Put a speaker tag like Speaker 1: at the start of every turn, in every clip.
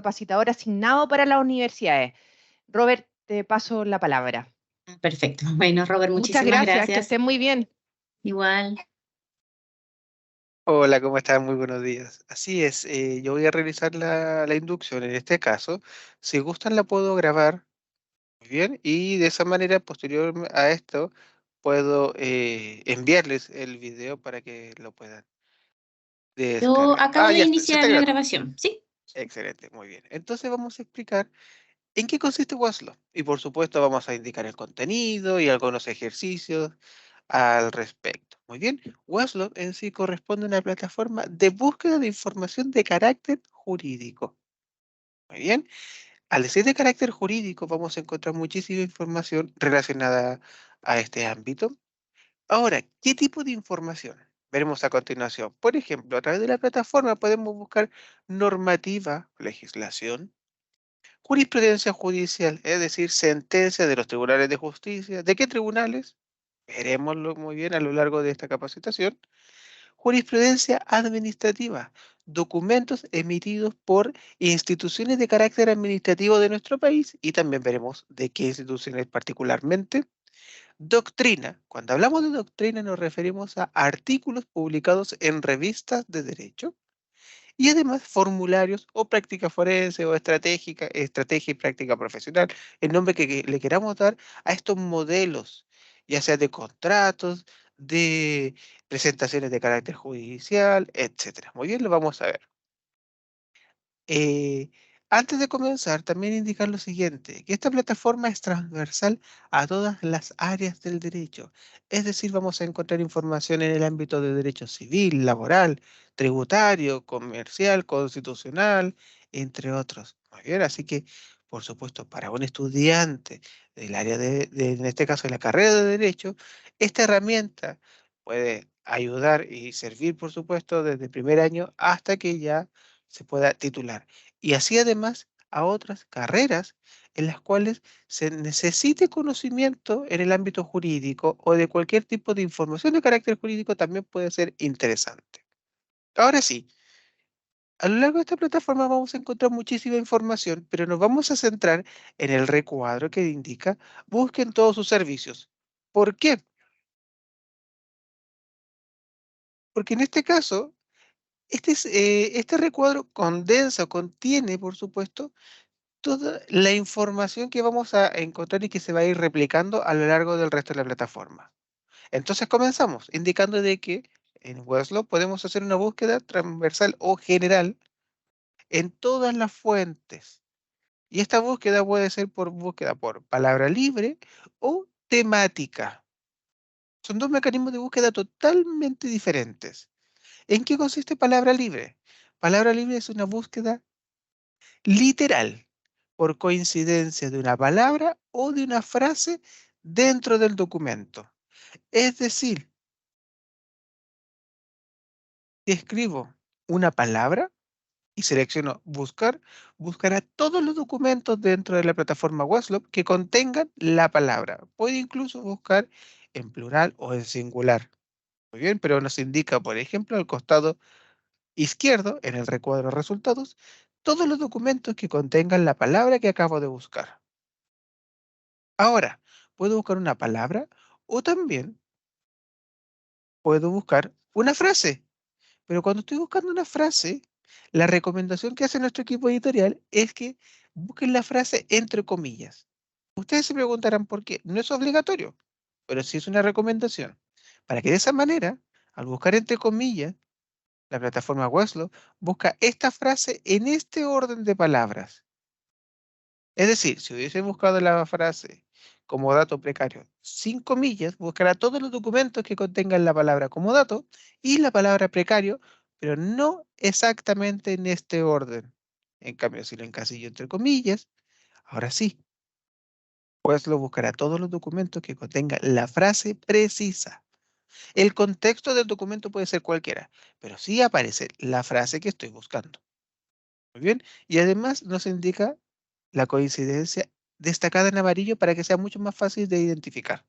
Speaker 1: capacitador asignado para las universidades. Robert, te paso la palabra.
Speaker 2: Perfecto. Bueno, Robert,
Speaker 1: Muchas
Speaker 2: muchísimas
Speaker 1: gracias, que
Speaker 2: gracias.
Speaker 1: estés muy bien.
Speaker 2: Igual.
Speaker 3: Hola, ¿cómo están? Muy buenos días. Así es, yo voy a realizar la inducción en este caso. Si gustan la puedo grabar, muy bien, y de esa manera, posterior a esto, puedo enviarles el video para que lo puedan
Speaker 2: Yo
Speaker 3: descargar.
Speaker 2: acabo de
Speaker 3: Ya está, se está
Speaker 2: iniciar la
Speaker 3: grabando.
Speaker 2: grabación, ¿sí?
Speaker 3: Excelente, muy bien. Entonces vamos a explicar en qué consiste Waslow. Y por supuesto vamos a indicar el contenido y algunos ejercicios al respecto. Muy bien, Waslow en sí corresponde a una plataforma de búsqueda de información de carácter jurídico. Muy bien, al decir de carácter jurídico vamos a encontrar muchísima información relacionada a este ámbito. Ahora, ¿qué tipo de información? Veremos a continuación. Por ejemplo, a través de la plataforma podemos buscar normativa, legislación, jurisprudencia judicial, es decir, sentencias de los tribunales de justicia. ¿De qué tribunales? Veremoslo muy bien a lo largo de esta capacitación. Jurisprudencia administrativa, documentos emitidos por instituciones de carácter administrativo de nuestro país y también veremos de qué instituciones particularmente. Doctrina. Cuando hablamos de doctrina nos referimos a artículos publicados en revistas de derecho y además formularios o práctica forense o estratégica, estrategia y práctica profesional, el nombre que le queramos dar a estos modelos, ya sea de contratos, de presentaciones de carácter judicial, etcétera. Muy bien, lo vamos a ver. Eh, Antes de comenzar, también indicar lo siguiente, que esta plataforma es transversal a todas las áreas del derecho. Es decir, vamos a encontrar información en el ámbito de derecho civil, laboral, tributario, comercial, constitucional, entre otros. Muy bien, así que, por supuesto, para un estudiante del área en este caso, de la carrera de derecho, esta herramienta puede ayudar y servir, por supuesto, desde el primer año hasta que ya se pueda titular. Y así además a otras carreras en las cuales se necesite conocimiento en el ámbito jurídico o de cualquier tipo de información de carácter jurídico también puede ser interesante. Ahora sí, a lo largo de esta plataforma vamos a encontrar muchísima información, pero nos vamos a centrar en el recuadro que indica busquen todos sus servicios. ¿Por qué? Porque en este caso, este recuadro condensa o contiene, por supuesto, toda la información que vamos a encontrar y que se va a ir replicando a lo largo del resto de la plataforma. Entonces comenzamos indicando de que en Webflow podemos hacer una búsqueda transversal o general en todas las fuentes. Y esta búsqueda puede ser por búsqueda por palabra libre o temática. Son dos mecanismos de búsqueda totalmente diferentes. ¿En qué consiste palabra libre? Palabra libre es una búsqueda literal, por coincidencia de una palabra o de una frase dentro del documento. Es decir, si escribo una palabra y selecciono buscar, buscará todos los documentos dentro de la plataforma Webflow que contengan la palabra. Puede incluso buscar en plural o en singular. Muy bien, pero nos indica, por ejemplo, al costado izquierdo, en el recuadro de resultados, todos los documentos que contengan la palabra que acabo de buscar. Ahora, puedo buscar una palabra o también puedo buscar una frase. Pero cuando estoy buscando una frase, la recomendación que hace nuestro equipo editorial es que busquen la frase entre comillas. Ustedes se preguntarán por qué. No es obligatorio, pero sí es una recomendación. Para que de esa manera, al buscar entre comillas, la plataforma Webflow busca esta frase en este orden de palabras. Es decir, si hubiese buscado la frase como dato precario sin comillas, buscará todos los documentos que contengan la palabra como dato y la palabra precario, pero no exactamente en este orden. En cambio, si lo encasillo entre comillas, ahora sí, pues lo buscará todos los documentos que contengan la frase precisa. El contexto del documento puede ser cualquiera, pero sí aparece la frase que estoy buscando. Muy bien, y además nos indica la coincidencia destacada en amarillo para que sea mucho más fácil de identificar.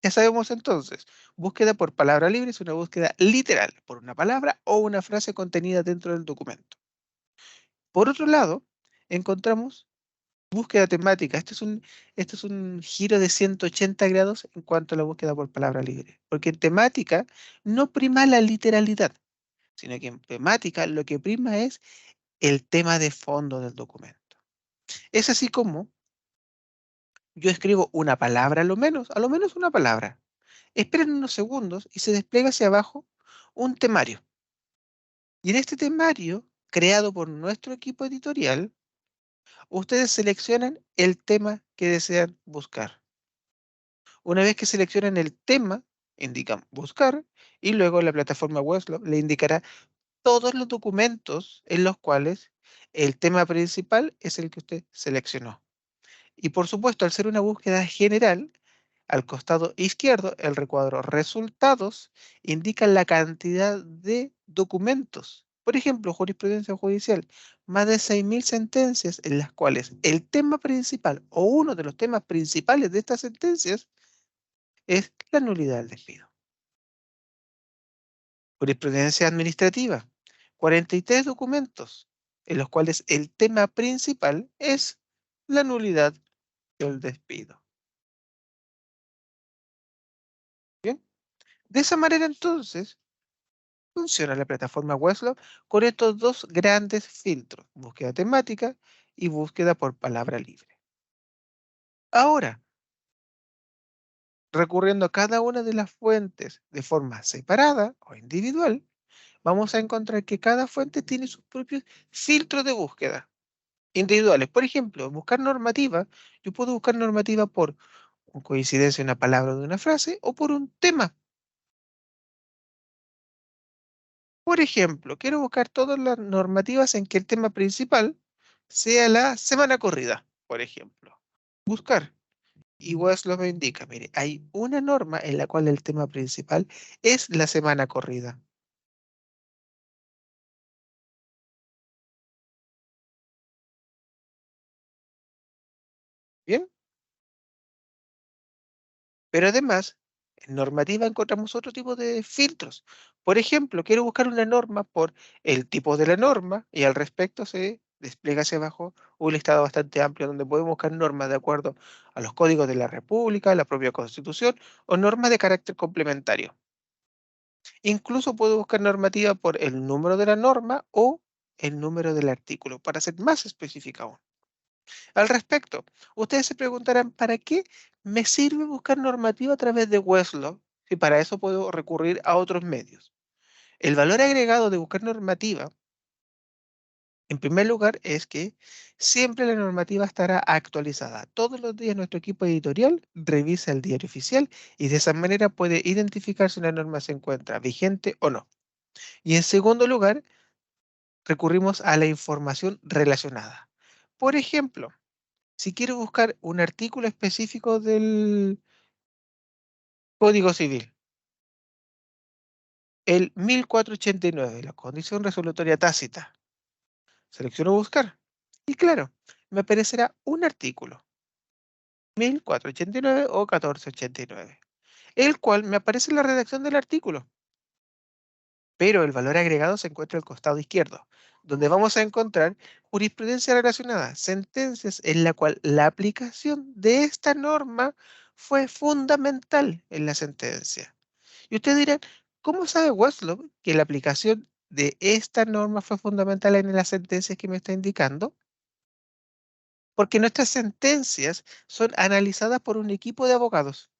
Speaker 3: Ya sabemos entonces, búsqueda por palabra libre es una búsqueda literal, por una palabra o una frase contenida dentro del documento. Por otro lado, encontramos búsqueda temática. Este es un giro de 180 grados en cuanto a la búsqueda por palabra libre. Porque en temática no prima la literalidad, sino que en temática lo que prima es el tema de fondo del documento. Es así como yo escribo una palabra a lo menos una palabra. Esperen unos segundos y se despliega hacia abajo un temario. Y en este temario, creado por nuestro equipo editorial, ustedes seleccionan el tema que desean buscar. Una vez que seleccionen el tema, indican buscar y luego la plataforma Webflow le indicará todos los documentos en los cuales el tema principal es el que usted seleccionó. Y por supuesto, al ser una búsqueda general, al costado izquierdo, el recuadro resultados indica la cantidad de documentos. Por ejemplo, jurisprudencia judicial, más de 6.000 sentencias en las cuales el tema principal o uno de los temas principales de estas sentencias es la nulidad del despido. Jurisprudencia administrativa, 43 documentos en los cuales el tema principal es la nulidad del despido. Bien, de esa manera entonces funciona la plataforma Webflow con estos dos grandes filtros, búsqueda temática y búsqueda por palabra libre. Ahora, recurriendo a cada una de las fuentes de forma separada o individual, vamos a encontrar que cada fuente tiene sus propios filtros de búsqueda individuales. Por ejemplo, buscar normativa. Yo puedo buscar normativa por coincidencia de una palabra o de una frase o por un tema. Por ejemplo, quiero buscar todas las normativas en que el tema principal sea la semana corrida, por ejemplo. Buscar. Y Westlaw me indica, mire, hay una norma en la cual el tema principal es la semana corrida. ¿Bien? Pero además, en normativa encontramos otro tipo de filtros. Por ejemplo, quiero buscar una norma por el tipo de la norma y al respecto se despliega hacia abajo un listado bastante amplio donde podemos buscar normas de acuerdo a los códigos de la República, la propia Constitución o normas de carácter complementario. Incluso puedo buscar normativa por el número de la norma o el número del artículo para ser más específica aún. Al respecto, ustedes se preguntarán, ¿para qué me sirve buscar normativa a través de Westlaw si para eso puedo recurrir a otros medios? El valor agregado de buscar normativa, en primer lugar, es que siempre la normativa estará actualizada. Todos los días nuestro equipo editorial revisa el diario oficial y de esa manera puede identificar si una norma se encuentra vigente o no. Y en segundo lugar, recurrimos a la información relacionada. Por ejemplo, si quiero buscar un artículo específico del Código Civil, el 1489, la condición resolutoria tácita, selecciono buscar y claro, me aparecerá un artículo, 1489 o 1489, el cual me aparece en la redacción del artículo, pero el valor agregado se encuentra al costado izquierdo, donde vamos a encontrar jurisprudencia relacionada, sentencias en la cual la aplicación de esta norma fue fundamental en la sentencia. Y ustedes dirán, ¿cómo sabe Westlaw que la aplicación de esta norma fue fundamental en las sentencias que me está indicando? Porque nuestras sentencias son analizadas por un equipo de abogados.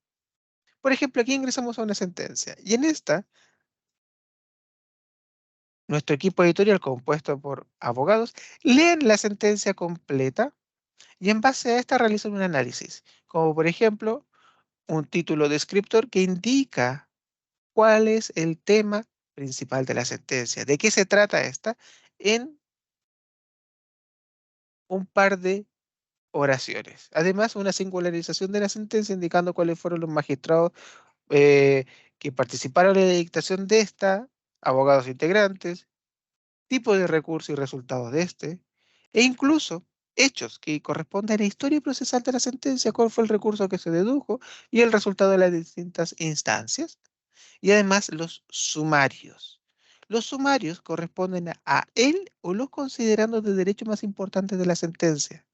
Speaker 3: Por ejemplo, aquí ingresamos a una sentencia y en esta, nuestro equipo editorial compuesto por abogados leen la sentencia completa y en base a esta realizan un análisis, como por ejemplo un título descriptor que indica cuál es el tema principal de la sentencia, de qué se trata esta, en un par de oraciones. Además, una singularización de la sentencia indicando cuáles fueron los magistrados eh, que participaron en la dictación de esta, abogados integrantes, tipo de recurso y resultados de este, e incluso hechos que corresponden a la historia procesal de la sentencia, cuál fue el recurso que se dedujo y el resultado de las distintas instancias, y además los sumarios. Los sumarios corresponden a él o los considerandos de derecho más importantes de la sentencia.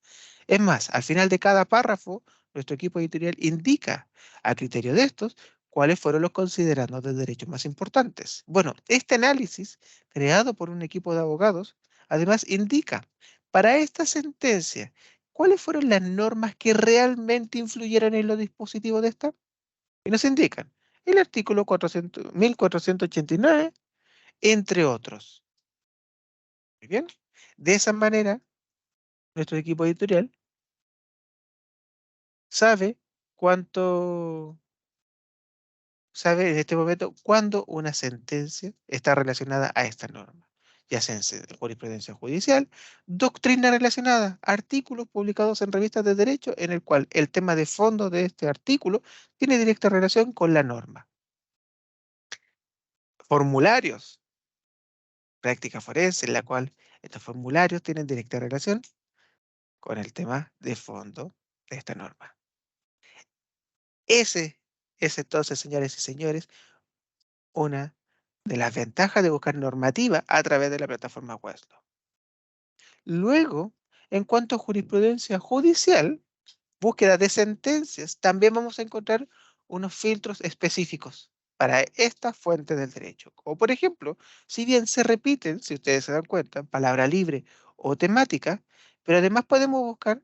Speaker 3: Es más, al final de cada párrafo, nuestro equipo editorial indica, a criterio de estos, cuáles fueron los considerandos de derecho más importantes. Bueno, este análisis, creado por un equipo de abogados, además indica, para esta sentencia, cuáles fueron las normas que realmente influyeron en los dispositivos de esta. Y nos indican el artículo 1489, entre otros. Muy bien. De esa manera, nuestro equipo editorial sabe cuánto, sabe en este momento cuándo una sentencia está relacionada a esta norma, ya sea en jurisprudencia judicial, doctrina relacionada, artículos publicados en revistas de derecho en el cual el tema de fondo de este artículo tiene directa relación con la norma. Formularios, práctica forense, en la cual estos formularios tienen directa relación con el tema de fondo de esta norma. Ese es entonces, señores y señores, una de las ventajas de buscar normativa a través de la plataforma Westlaw. Luego, en cuanto a jurisprudencia judicial, búsqueda de sentencias, también vamos a encontrar unos filtros específicos para esta fuente del derecho. O por ejemplo, si bien se repiten, si ustedes se dan cuenta, palabra libre o temática, pero además podemos buscar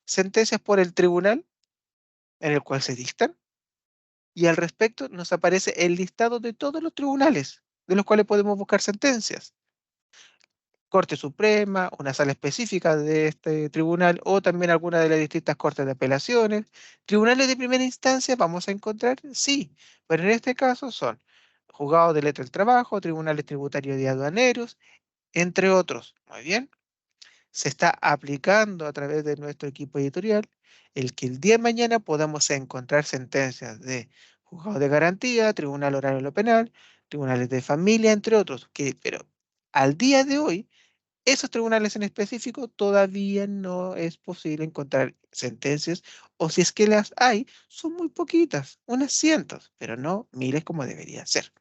Speaker 3: sentencias por el tribunal en el cual se dictan, y al respecto nos aparece el listado de todos los tribunales de los cuales podemos buscar sentencias. Corte Suprema, una sala específica de este tribunal o también alguna de las distintas cortes de apelaciones. Tribunales de primera instancia vamos a encontrar, sí, pero en este caso son juzgados de letra del trabajo, tribunales tributarios y aduaneros, entre otros. Muy bien. Se está aplicando a través de nuestro equipo editorial el que el día de mañana podamos encontrar sentencias de juzgado de garantía, tribunal oral en lo penal, tribunales de familia, entre otros, pero al día de hoy, esos tribunales en específico todavía no es posible encontrar sentencias, o si es que las hay, son muy poquitas, unas cientos, pero no miles como debería ser.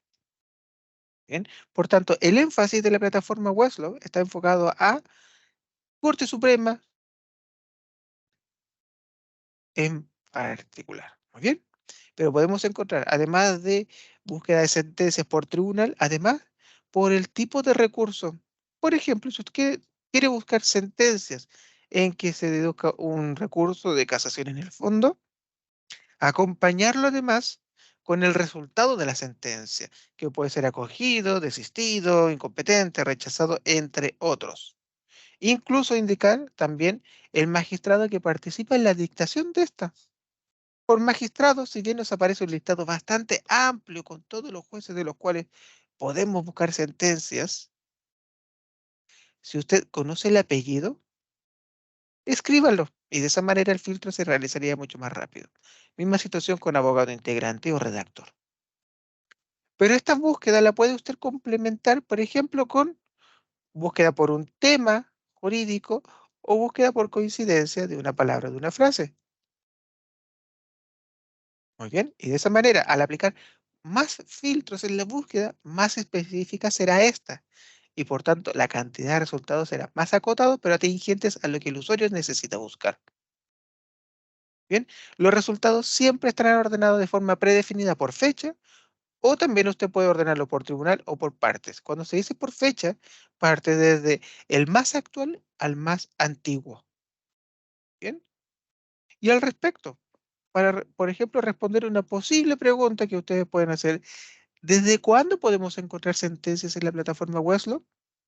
Speaker 3: Bien, por tanto, el énfasis de la plataforma Westlaw está enfocado a Corte Suprema en particular. Muy bien. Pero podemos encontrar, además de búsqueda de sentencias por tribunal, además por el tipo de recurso. Por ejemplo, si usted quiere buscar sentencias en que se deduzca un recurso de casación en el fondo, acompañarlo además con el resultado de la sentencia, que puede ser acogido, desistido, incompetente, rechazado, entre otros. Incluso indicar también el magistrado que participa en la dictación de esta. Por magistrado, si bien nos aparece un listado bastante amplio con todos los jueces de los cuales podemos buscar sentencias, si usted conoce el apellido, escríbalo y de esa manera el filtro se realizaría mucho más rápido. Misma situación con abogado integrante o redactor. Pero esta búsqueda la puede usted complementar, por ejemplo, con búsqueda por un tema jurídico o búsqueda por coincidencia de una palabra o de una frase. Muy bien, y de esa manera, al aplicar más filtros en la búsqueda, más específica será esta. Y por tanto, la cantidad de resultados será más acotado, pero atingentes a lo que el usuario necesita buscar. Bien, los resultados siempre estarán ordenados de forma predefinida por fecha, o también usted puede ordenarlo por tribunal o por partes. Cuando se dice por fecha, parte desde el más actual al más antiguo. Bien, y al respecto, para, por ejemplo, responder una posible pregunta que ustedes pueden hacer. ¿Desde cuándo podemos encontrar sentencias en la plataforma Westlaw?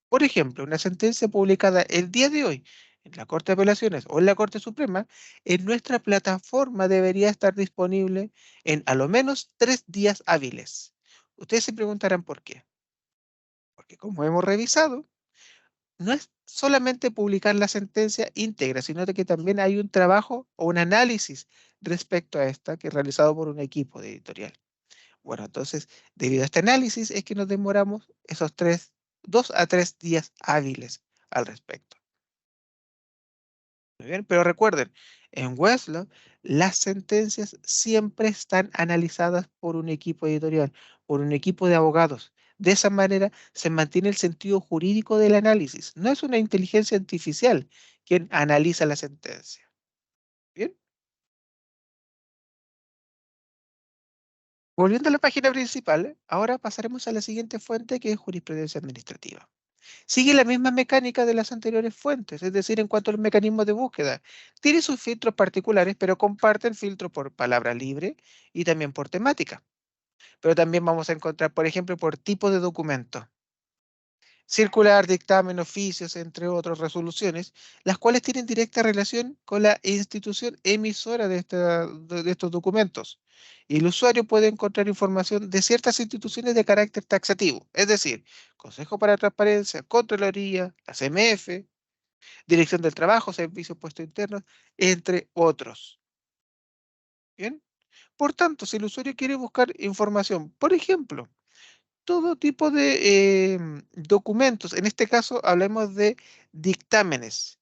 Speaker 3: Por ejemplo, una sentencia publicada el día de hoy en la Corte de Apelaciones o en la Corte Suprema, en nuestra plataforma debería estar disponible en a lo menos 3 días hábiles. Ustedes se preguntarán por qué. Porque como hemos revisado, no es solamente publicar la sentencia íntegra, sino de que también hay un trabajo o un análisis respecto a esta que es realizado por un equipo de editorial. Bueno, entonces, debido a este análisis es que nos demoramos esos 2 a 3 días hábiles al respecto. Muy bien, pero recuerden, en Westlaw las sentencias siempre están analizadas por un equipo editorial, por un equipo de abogados. De esa manera se mantiene el sentido jurídico del análisis. No es una inteligencia artificial quien analiza la sentencia. ¿Bien? Volviendo a la página principal, ahora pasaremos a la siguiente fuente, que es jurisprudencia administrativa. Sigue la misma mecánica de las anteriores fuentes, es decir, en cuanto al mecanismo de búsqueda. Tiene sus filtros particulares, pero comparte el filtro por palabra libre y también por temática. Pero también vamos a encontrar, por ejemplo, por tipo de documento. Circular, dictamen, oficios, entre otras resoluciones, las cuales tienen directa relación con la institución emisora de estos documentos. Y el usuario puede encontrar información de ciertas instituciones de carácter taxativo, es decir, Consejo para la Transparencia, Contraloría, la CMF, Dirección del Trabajo, Servicios Puestos Internos, entre otros. ¿Bien? Por tanto, si el usuario quiere buscar información, por ejemplo, todo tipo de documentos. En este caso, hablemos de dictámenes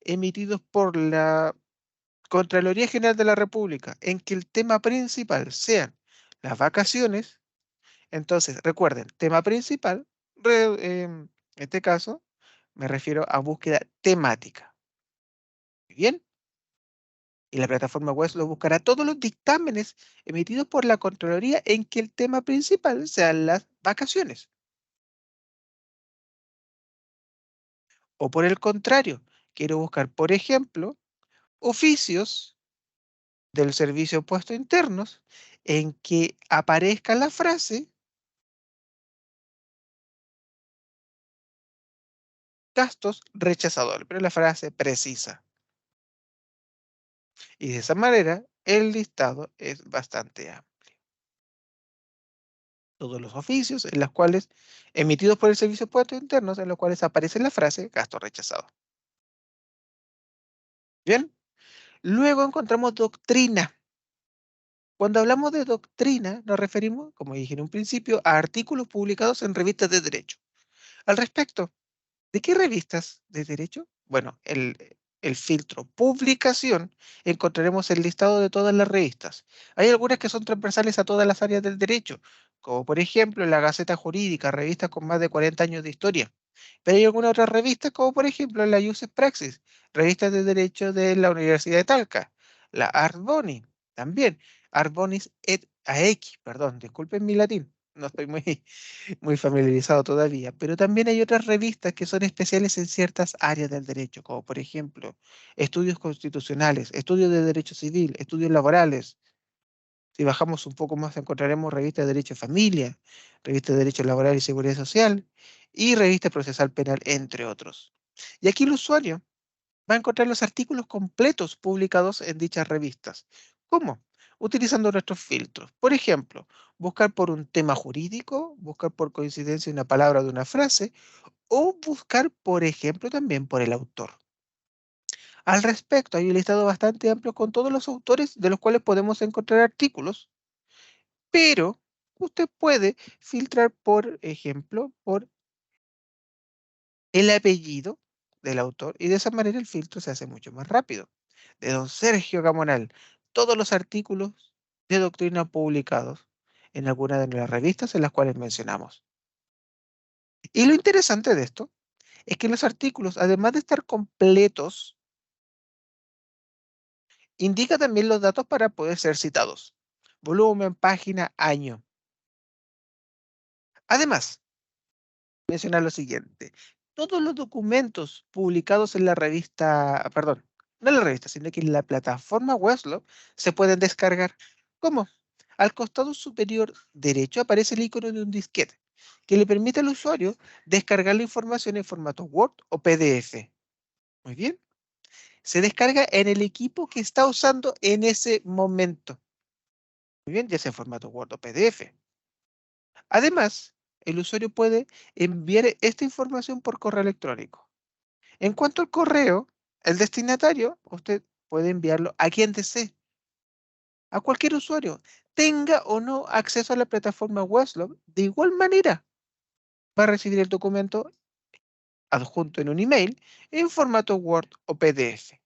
Speaker 3: emitidos por la Contraloría General de la República, en que el tema principal sean las vacaciones. Entonces, recuerden, tema principal, en este caso, me refiero a búsqueda temática. Muy bien. Y la plataforma web lo buscará todos los dictámenes emitidos por la Contraloría en que el tema principal sean las vacaciones. O por el contrario, quiero buscar, por ejemplo, oficios del Servicio de Puestos Internos en que aparezca la frase gastos rechazados, pero la frase precisa. Y de esa manera, el listado es bastante amplio. Todos los oficios en los cuales, emitidos por el Servicio de Puestos Internos, en los cuales aparece la frase gasto rechazado. Bien, luego encontramos doctrina. Cuando hablamos de doctrina, nos referimos, como dije en un principio, a artículos publicados en revistas de derecho. Al respecto, ¿de qué revistas de derecho? Bueno, el filtro publicación, encontraremos el listado de todas las revistas. Hay algunas que son transversales a todas las áreas del derecho, como por ejemplo la Gaceta Jurídica, revistas con más de 40 años de historia. Pero hay algunas otras revistas, como por ejemplo la Iusis Praxis, revistas de derecho de la Universidad de Talca, la Art Boni, también, Art Bonis et AX, perdón, disculpen mi latín, no estoy muy familiarizado todavía, pero también hay otras revistas que son especiales en ciertas áreas del derecho, como por ejemplo estudios constitucionales, estudios de derecho civil, estudios laborales. Si bajamos un poco más encontraremos revistas de derecho de familia, revistas de derecho laboral y seguridad social y revista procesal penal, entre otros. Y aquí el usuario va a encontrar los artículos completos publicados en dichas revistas. ¿Cómo? Utilizando nuestros filtros. Por ejemplo, buscar por un tema jurídico, buscar por coincidencia una palabra de una frase, o buscar, por ejemplo, también por el autor. Al respecto, hay un listado bastante amplio con todos los autores de los cuales podemos encontrar artículos, pero usted puede filtrar, por ejemplo, por el apellido del autor y de esa manera el filtro se hace mucho más rápido. De don Sergio Gamonal, todos los artículos de doctrina publicados en alguna de las revistas en las cuales mencionamos. Y lo interesante de esto es que los artículos, además de estar completos, indica también los datos para poder ser citados. Volumen, página, año. Además, mencionar lo siguiente. Todos los documentos publicados en la revista, perdón, no en la revista, sino que en la plataforma Webslot se pueden descargar. ¿Cómo? Al costado superior derecho aparece el icono de un disquete que le permite al usuario descargar la información en formato Word o PDF. Muy bien. Se descarga en el equipo que está usando en ese momento. Muy bien, ya sea en formato Word o PDF. Además, el usuario puede enviar esta información por correo electrónico. En cuanto al correo, el destinatario, usted puede enviarlo a quien desee, a cualquier usuario, tenga o no acceso a la plataforma Webslot. De igual manera, va a recibir el documento adjunto en un email en formato Word o PDF.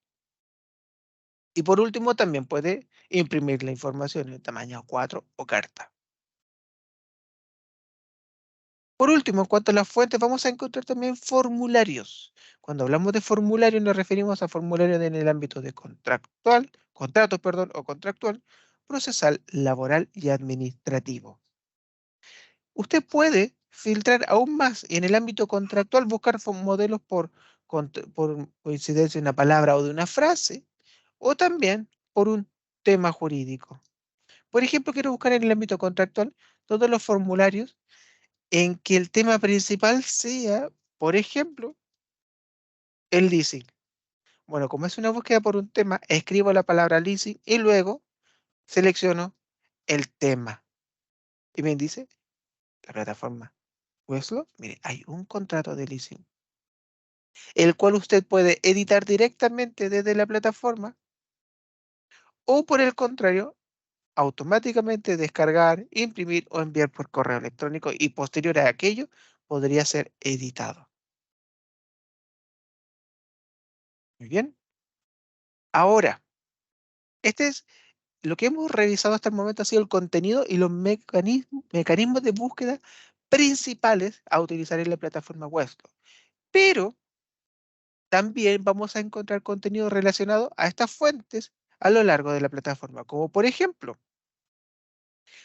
Speaker 3: Y por último, también puede imprimir la información en tamaño A4 o carta. Por último, en cuanto a las fuentes, vamos a encontrar también formularios. Cuando hablamos de formulario nos referimos a formularios en el ámbito de contrato, perdón, o contractual, procesal, laboral y administrativo. Usted puede filtrar aún más y en el ámbito contractual buscar modelos por coincidencia de una palabra o de una frase, o también por un tema jurídico. Por ejemplo, quiero buscar en el ámbito contractual todos los formularios en que el tema principal sea, por ejemplo, el leasing. Bueno, como es una búsqueda por un tema, escribo la palabra leasing y luego selecciono el tema. Y me dice la plataforma Weslo, mire, hay un contrato de leasing, el cual usted puede editar directamente desde la plataforma o por el contrario, automáticamente descargar, imprimir o enviar por correo electrónico y posterior a aquello podría ser editado. Muy bien. Ahora, este es lo que hemos revisado hasta el momento ha sido el contenido y los mecanismos de búsqueda principales a utilizar en la plataforma Webflow. Pero también vamos a encontrar contenido relacionado a estas fuentes a lo largo de la plataforma, como por ejemplo,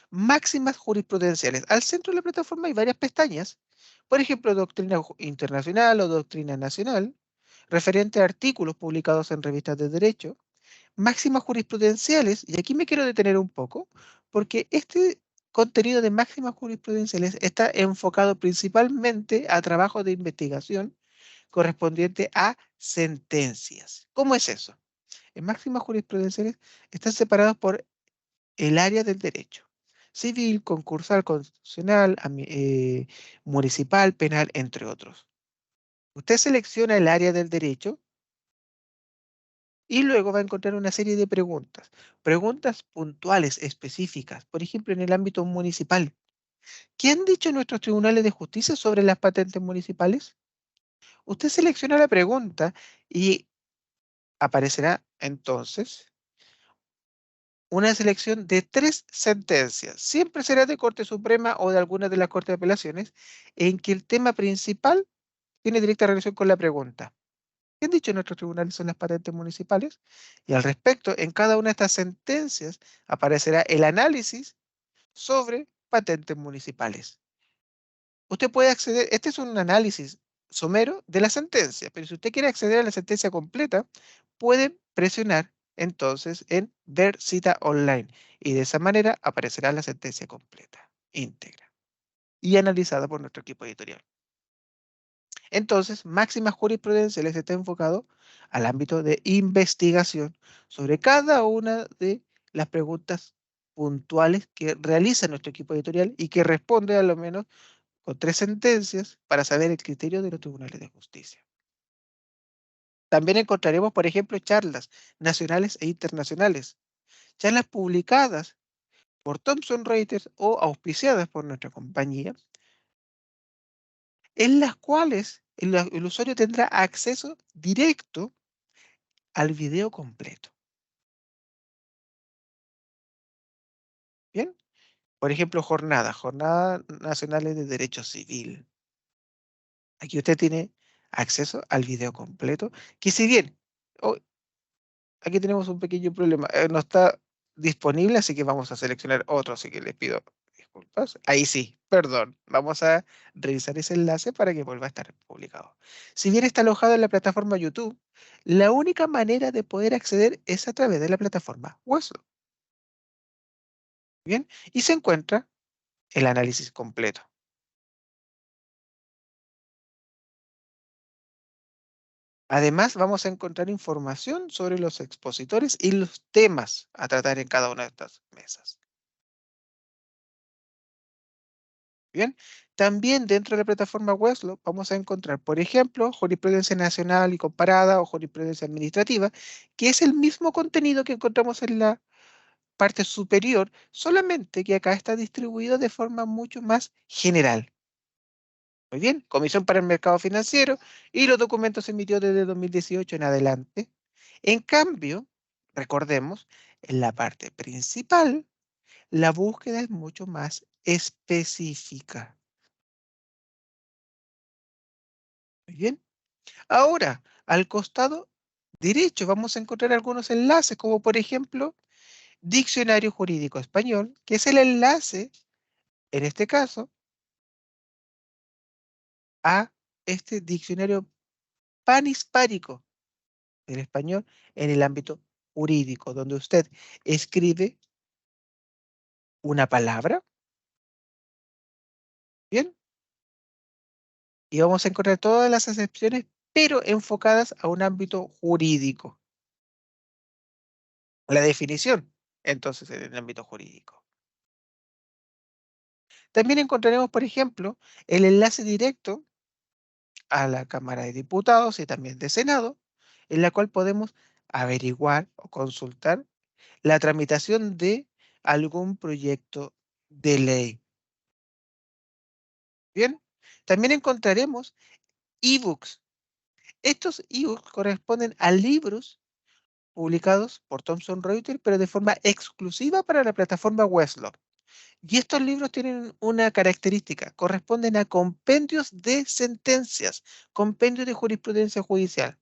Speaker 3: máximas jurisprudenciales. Al centro de la plataforma hay varias pestañas, por ejemplo, doctrina internacional o doctrina nacional, referente a artículos publicados en revistas de derecho, máximas jurisprudenciales, y aquí me quiero detener un poco, porque este contenido de máximas jurisprudenciales está enfocado principalmente a trabajos de investigación correspondiente a sentencias. ¿Cómo es eso? En máximas jurisprudenciales están separados por el área del derecho. Civil, concursal, constitucional, municipal, penal, entre otros. Usted selecciona el área del derecho y luego va a encontrar una serie de preguntas. Preguntas puntuales, específicas. Por ejemplo, en el ámbito municipal. ¿Qué han dicho nuestros tribunales de justicia sobre las patentes municipales? Usted selecciona la pregunta y aparecerá entonces una selección de 3 sentencias. Siempre será de Corte Suprema o de alguna de las Cortes de Apelaciones en que el tema principal tiene directa relación con la pregunta. ¿Qué han dicho nuestros tribunales son las patentes municipales? Y al respecto, en cada una de estas sentencias aparecerá el análisis sobre patentes municipales. Usted puede acceder, este es un análisis somero de la sentencia, pero si usted quiere acceder a la sentencia completa, puede presionar entonces en ver cita online y de esa manera aparecerá la sentencia completa, íntegra y analizada por nuestro equipo editorial. Entonces, máximas jurisprudenciales está enfocado al ámbito de investigación sobre cada una de las preguntas puntuales que realiza nuestro equipo editorial y que responde a lo menos con 3 sentencias para saber el criterio de los tribunales de justicia. También encontraremos, por ejemplo, charlas nacionales e internacionales, charlas publicadas por Thomson Reuters o auspiciadas por nuestra compañía, en las cuales el usuario tendrá acceso directo al video completo. ¿Bien? Por ejemplo, Jornadas Nacionales de Derecho Civil. Aquí usted tiene acceso al video completo, que si bien oh, aquí tenemos un pequeño problema. No está disponible, así que vamos a seleccionar otro, así que les pido disculpas. Ahí sí, perdón. Vamos a revisar ese enlace para que vuelva a estar publicado. Si bien está alojado en la plataforma YouTube, la única manera de poder acceder es a través de la plataforma Webflow. Bien, y se encuentra el análisis completo. Además, vamos a encontrar información sobre los expositores y los temas a tratar en cada una de estas mesas. Bien, también dentro de la plataforma Webflow vamos a encontrar, por ejemplo, jurisprudencia nacional y comparada o jurisprudencia administrativa, que es el mismo contenido que encontramos en la parte superior, solamente que acá está distribuido de forma mucho más general. Muy bien, Comisión para el Mercado Financiero y los documentos emitidos desde 2018 en adelante. En cambio, recordemos, en la parte principal, la búsqueda es mucho más específica. Muy bien. Ahora, al costado derecho vamos a encontrar algunos enlaces, como por ejemplo, Diccionario Jurídico Español, que es el enlace, en este caso, a este diccionario panhispánico del español en el ámbito jurídico, donde usted escribe una palabra, ¿bien? Y vamos a encontrar todas las acepciones, pero enfocadas a un ámbito jurídico. La definición, entonces, en el ámbito jurídico. También encontraremos, por ejemplo, el enlace directo a la Cámara de Diputados y también de Senado, en la cual podemos averiguar o consultar la tramitación de algún proyecto de ley. Bien, también encontraremos ebooks. Estos ebooks corresponden a libros publicados por Thomson Reuters, pero de forma exclusiva para la plataforma Westlaw. Y estos libros tienen una característica, corresponden a compendios de sentencias, compendios de jurisprudencia judicial,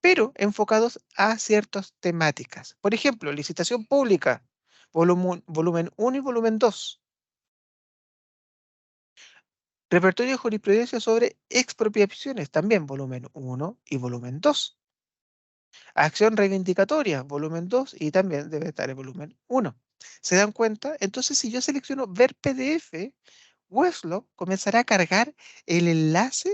Speaker 3: pero enfocados a ciertas temáticas. Por ejemplo, licitación pública, volumen 1 y volumen 2. Repertorio de jurisprudencia sobre expropiaciones, también volumen 1 y volumen 2. Acción reivindicatoria, volumen 2 y también debe estar el volumen 1. ¿Se dan cuenta? Entonces, si yo selecciono ver PDF, Westlaw comenzará a cargar el enlace,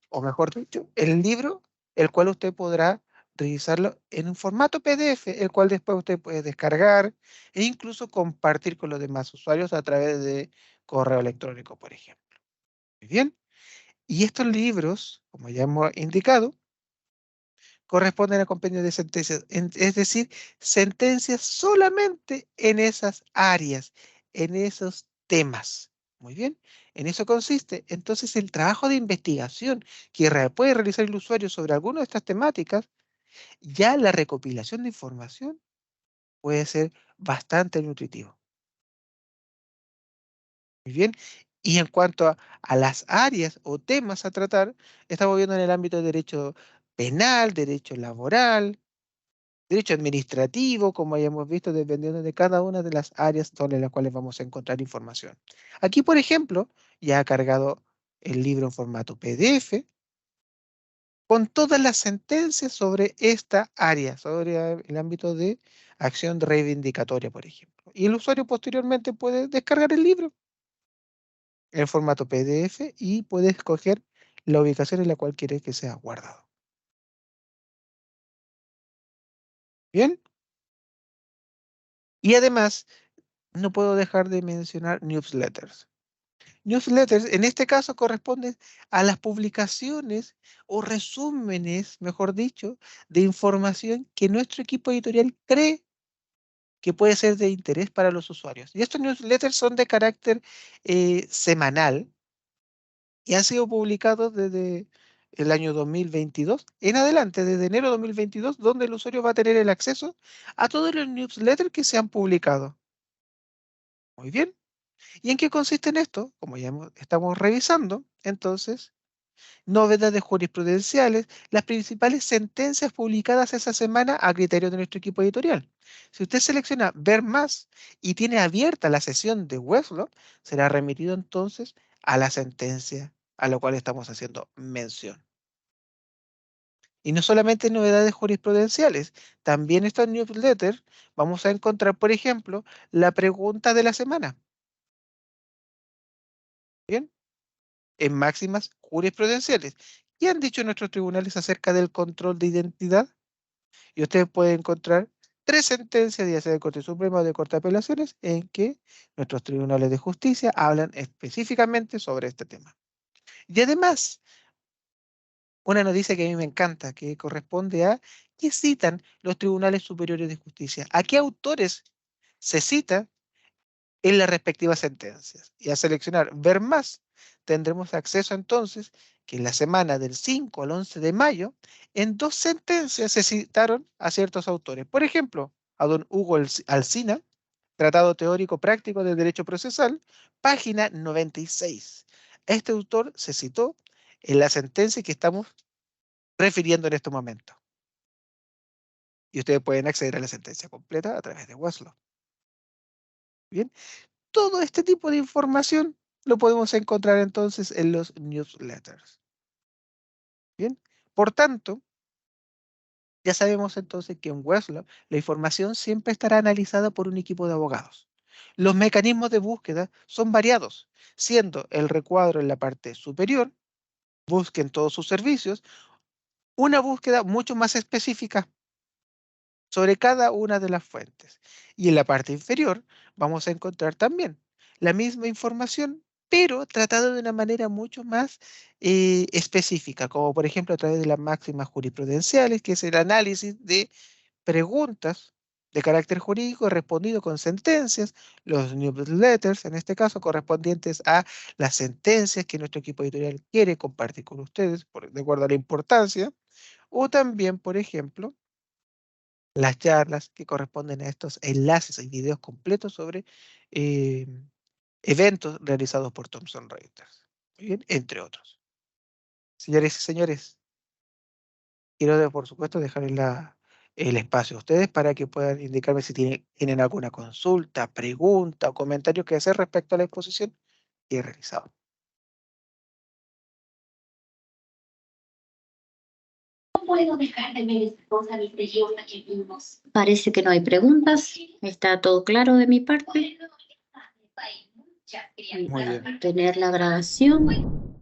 Speaker 3: o mejor dicho, el libro, el cual usted podrá revisarlo en un formato PDF, el cual después usted puede descargar e incluso compartir con los demás usuarios a través de correo electrónico, por ejemplo. Muy bien. Y estos libros, como ya hemos indicado, corresponden a compendios de sentencias, es decir, sentencias solamente en esas áreas, en esos temas. Muy bien, en eso consiste entonces el trabajo de investigación que puede realizar el usuario sobre alguna de estas temáticas. Ya la recopilación de información puede ser bastante nutritivo. Muy bien, y en cuanto a las áreas o temas a tratar, estamos viendo en el ámbito de derecho penal, derecho laboral, derecho administrativo, como hayamos visto, dependiendo de cada una de las áreas sobre las cuales vamos a encontrar información. Aquí, por ejemplo, ya ha cargado el libro en formato PDF con todas las sentencias sobre esta área, sobre el ámbito de acción reivindicatoria, por ejemplo. Y el usuario posteriormente puede descargar el libro en formato PDF y puede escoger la ubicación en la cual quiere que sea guardado. Bien, y además no puedo dejar de mencionar newsletters. Newsletters, en este caso, corresponden a las publicaciones o resúmenes, mejor dicho, de información que nuestro equipo editorial cree que puede ser de interés para los usuarios. Y estos newsletters son de carácter semanal y han sido publicados desde el año 2022 en adelante, desde enero de 2022, donde el usuario va a tener el acceso a todos los newsletters que se han publicado. Muy bien. ¿Y en qué consiste en esto? Como ya estamos revisando, entonces, novedades jurisprudenciales, las principales sentencias publicadas esa semana a criterio de nuestro equipo editorial. Si usted selecciona ver más y tiene abierta la sesión de Westlaw, será remitido entonces a la sentencia a la cual estamos haciendo mención. Y no solamente novedades jurisprudenciales, también estos newsletters vamos a encontrar, por ejemplo, la pregunta de la semana. ¿Bien? En máximas jurisprudenciales. ¿Qué han dicho nuestros tribunales acerca del control de identidad? Y ustedes pueden encontrar 3 sentencias, ya sea de Corte Suprema o de Corte de Apelaciones, en que nuestros tribunales de justicia hablan específicamente sobre este tema. Y además, una noticia que a mí me encanta, que corresponde a qué citan los tribunales superiores de justicia, a qué autores se cita en las respectivas sentencias. Y a seleccionar ver más, tendremos acceso entonces que en la semana del 5 al 11 de mayo, en 2 sentencias se citaron a ciertos autores. Por ejemplo, a don Hugo Alsina, Tratado Teórico Práctico del Derecho Procesal, página 96. Este autor se citó en la sentencia que estamos refiriendo en este momento. Y ustedes pueden acceder a la sentencia completa a través de Westlaw. Bien, todo este tipo de información lo podemos encontrar entonces en los newsletters. Bien, por tanto, ya sabemos entonces que en Westlaw la información siempre estará analizada por un equipo de abogados. Los mecanismos de búsqueda son variados, siendo el recuadro en la parte superior, busquen todos sus servicios, una búsqueda mucho más específica sobre cada una de las fuentes. Y en la parte inferior vamos a encontrar también la misma información, pero tratada de una manera mucho más específica, como por ejemplo a través de las máximas jurisprudenciales, que es el análisis de preguntas de carácter jurídico respondido con sentencias, los newsletters, en este caso, correspondientes a las sentencias que nuestro equipo editorial quiere compartir con ustedes, de acuerdo a la importancia, o también, por ejemplo, las charlas que corresponden a estos enlaces y videos completos sobre eh, eventos realizados por Thomson Reuters. Muy bien, entre otros. Señores y señores, quiero por supuesto dejar el espacio a ustedes para que puedan indicarme si tienen alguna consulta, pregunta o comentario que hacer respecto a la exposición que he realizado.
Speaker 2: No puedo dejar de ver esta cosa misteriosa que vimos. Parece que no hay preguntas. Está todo claro de mi parte.
Speaker 3: Muy bien.
Speaker 2: Tener la grabación.